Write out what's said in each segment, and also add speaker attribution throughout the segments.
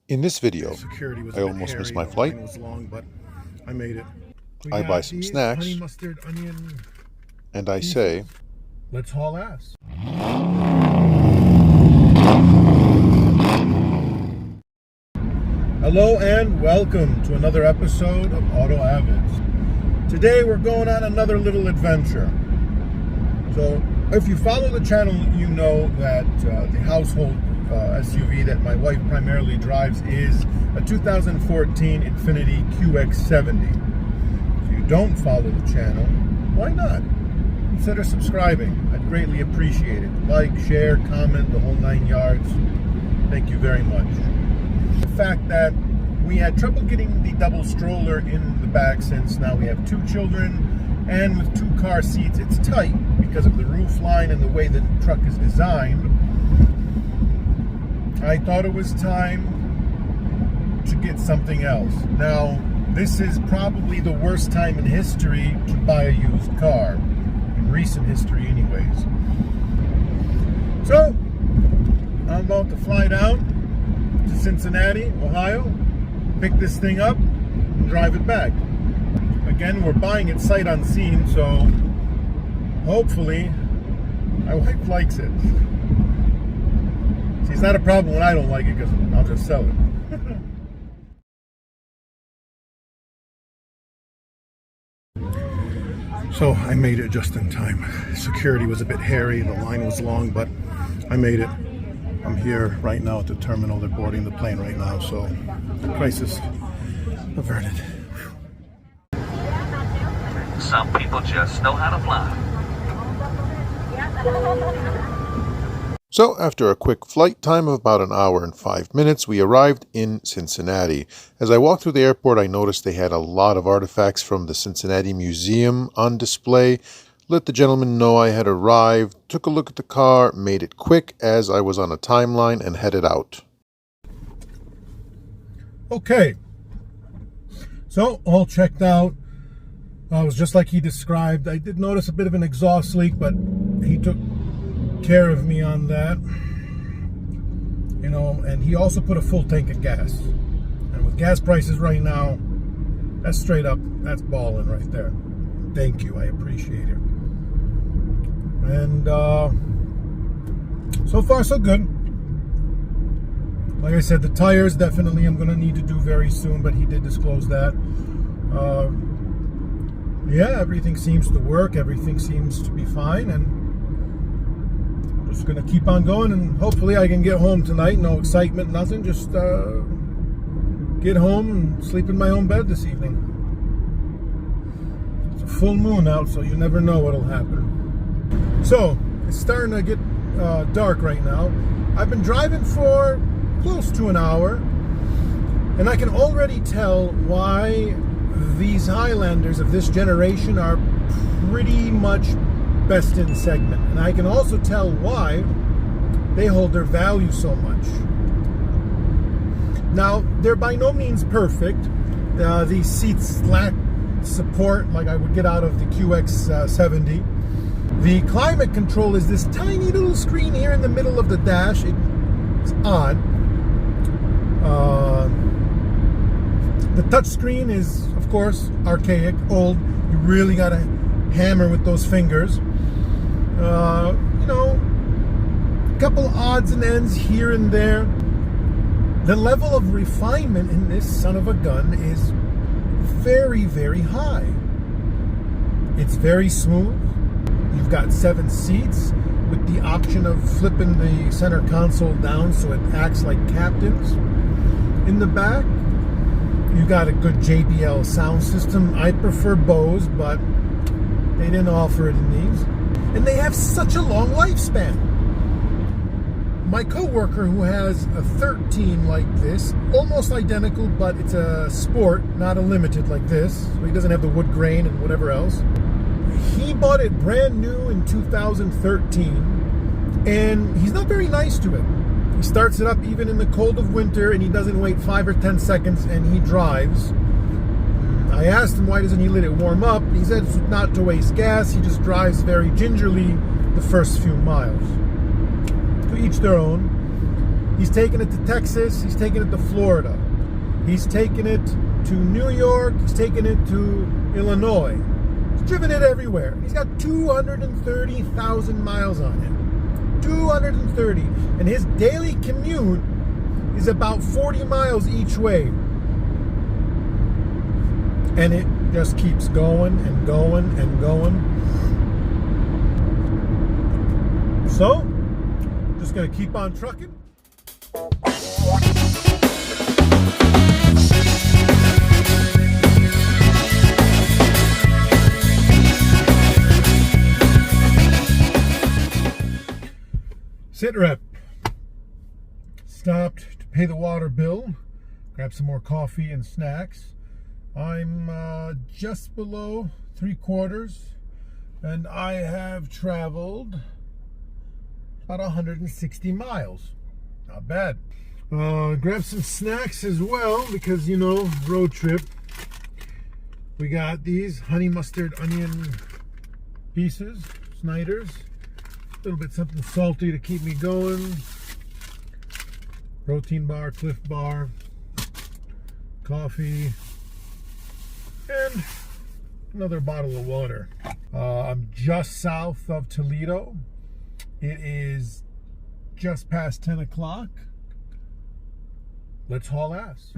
Speaker 1: In this video,
Speaker 2: Security was
Speaker 1: I
Speaker 2: a bit
Speaker 1: almost
Speaker 2: hairy,
Speaker 1: missed my
Speaker 2: the
Speaker 1: flight.
Speaker 2: line was long, but I made it. We
Speaker 1: I
Speaker 2: got
Speaker 1: buy some
Speaker 2: these
Speaker 1: snacks,
Speaker 2: honey mustard onion
Speaker 1: and I
Speaker 2: pieces.
Speaker 1: say,
Speaker 2: Let's haul ass. Hello and welcome to another episode of Auto Avids. Today we're going on another little adventure. So if you follow the channel, you know that the household SUV that my wife primarily drives is a 2014 Infiniti QX70. If you don't follow the channel, why not? Consider subscribing. I'd greatly appreciate it. Like, share, comment, the whole 9 yards. Thank you very much. The fact that we had trouble getting the double stroller in the back since now we have 2 children, and with 2 car seats it's tight because of the roof line and the way the truck is designed. I thought it was time to get something else. Now, this is probably the worst time in history to buy a used car. In recent history anyways. So, I'm about to fly down to Cincinnati, Ohio, pick this thing up, and drive it back. Again, we're buying it sight unseen, so hopefully my wife likes it. See, it's not a problem when I don't like it because I'll just sell it. So I made it just in time. Security was a bit hairy, the line was long, but I made it. I'm here right now at the terminal. They're boarding the plane right now, so crisis averted.
Speaker 3: Some people just know how to fly.
Speaker 1: So after a quick flight time of about an hour and 5 minutes, we arrived in Cincinnati. As I walked through the airport, I noticed they had a lot of artifacts from the Cincinnati Museum on display. Let the gentleman know I had arrived, took a look at the car, made it quick as I was on a timeline, and headed out.
Speaker 2: Okay, so all checked out. It was just like he described. I did notice a bit of an exhaust leak, but he took care of me on that. You know, and he also put a full tank of gas. And with gas prices right now, that's straight up, that's balling right there. Thank you, I appreciate it. And so far so good. Like I said, the tires definitely I'm going to need to do very soon, but he did disclose that. Yeah, everything seems to work. Everything seems to be fine, and I'm just going to keep on going, and hopefully I can get home tonight. No excitement, nothing. Just get home and sleep in my own bed this evening. It's a full moon out, so you never know what'll happen. So, it's starting to get dark right now. I've been driving for close to an hour, and I can already tell why these Highlanders of this generation are pretty much best in segment. And I can also tell why they hold their value so much. Now, they're by no means perfect. These seats lack support like I would get out of the QX70. The climate control is this tiny little screen here in the middle of the dash. It's odd. The touch screen is, of course, archaic, old. You really got to hammer with those fingers. You know, a couple odds and ends here and there. The level of refinement in this son of a gun is very, very high. It's very smooth. You've got 7 seats with the option of flipping the center console down so it acts like captains. In the back, you got a good JBL sound system. I prefer Bose, but they didn't offer it in these. And they have such a long lifespan. My coworker who has a 13 like this, almost identical, but it's a sport, not a limited like this. So he doesn't have the wood grain and whatever else. He bought it brand new in 2013, and he's not very nice to it. He starts it up even in the cold of winter, and he doesn't wait 5 or 10 seconds, and he drives. I asked him why doesn't he let it warm up. He said it's not to waste gas. He just drives very gingerly the first few miles. To each their own. He's taken it to Texas. He's taken it to Florida. He's taken it to New York. He's taken it to Illinois. He's driven it everywhere. He's got 230,000 miles on it. 230. And his daily commute is about 40 miles each way. And it just keeps going and going and going. So, just gonna keep on trucking. Sit rep. Stopped to pay the water bill, grab some more coffee and snacks. I'm just below 3/4, and I have traveled about 160 miles. Not bad. Grab some snacks as well because, you know, road trip. We got these honey mustard onion pieces, Snyder's. A little bit something salty to keep me going. Protein bar, Cliff Bar, coffee, and another bottle of water. I'm just south of Toledo. It is just past 10 o'clock. Let's haul ass.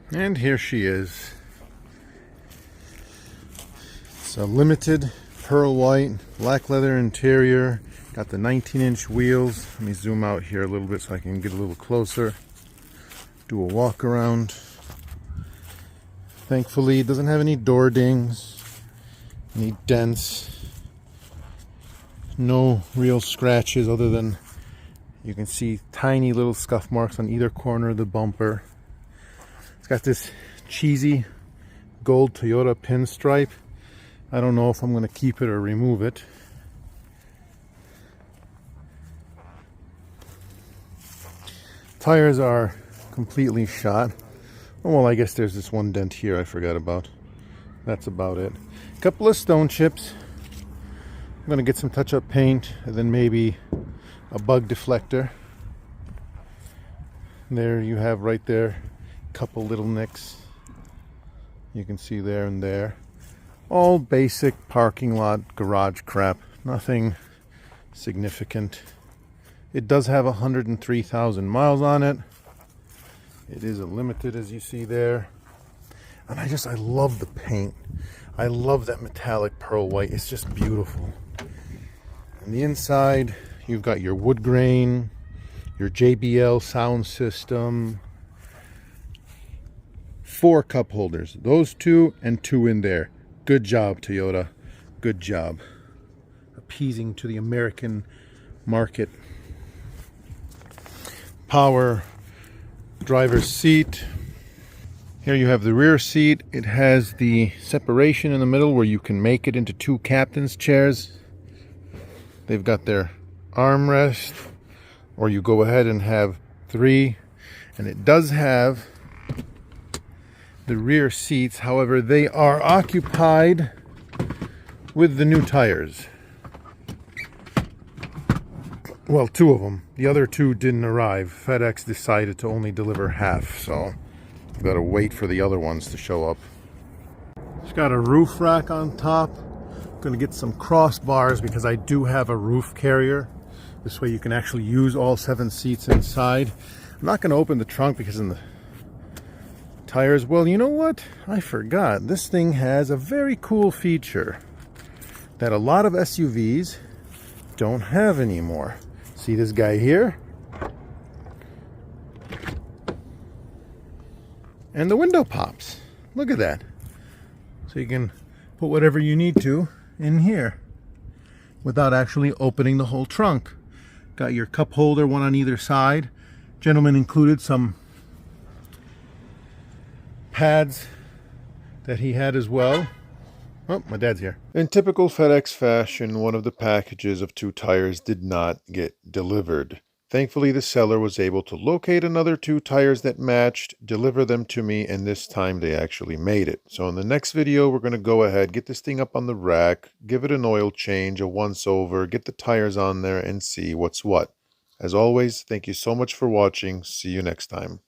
Speaker 1: And here she is. It's a limited pearl white, black leather interior. Got the 19-inch wheels. Let me zoom out here a little bit so I can get a little closer. Do a walk around. Thankfully, it doesn't have any door dings, any dents. No real scratches other than you can see tiny little scuff marks on either corner of the bumper. It's got this cheesy gold Toyota pinstripe. I don't know if I'm going to keep it or remove it. Tires are completely shot. Oh, well, I guess there's this one dent here I forgot about. That's about it. A couple of stone chips. I'm going to get some touch-up paint and then maybe a bug deflector. There you have right there. Couple little nicks you can see there and there. All basic parking lot garage crap, nothing significant. It does have 103,000 miles on it. It is a limited, as you see there. And I love the paint. I love that metallic pearl white. It's just beautiful. On the inside you've got your wood grain, your JBL sound system, 4 cup holders, those 2 and 2 in there. Good job, Toyota. Good job. Appeasing to the American market. Power driver's seat. Here you have the rear seat. It has the separation in the middle where you can make it into 2 captain's chairs. They've got their armrest, or you go ahead and have 3. And it does have the rear seats, however, they are occupied with the new tires. Well, 2 of them. The other 2 didn't arrive. FedEx decided to only deliver half, so I've got to wait for the other ones to show up. It's got a roof rack on top. I'm going to get some crossbars because I do have a roof carrier. This way you can actually use all 7 seats inside. I'm not going to open the trunk because in the tires, well, you know what? I forgot. This thing has a very cool feature that a lot of SUVs don't have anymore. See this guy here? And the window pops. Look at that. So you can put whatever you need to in here without actually opening the whole trunk. Got your cup holder, one on either side. Gentleman included some
Speaker 2: pads that he had as well. Oh, my dad's here.
Speaker 1: In typical FedEx fashion, one of the packages of 2 tires did not get delivered. Thankfully, the seller was able to locate another 2 tires that matched, deliver them to me, and this time they actually made it. So in the next video, we're going to go ahead, get this thing up on the rack, give it an oil change, a once-over, get the tires on there, and see what's what. As always, thank you so much for watching. See you next time.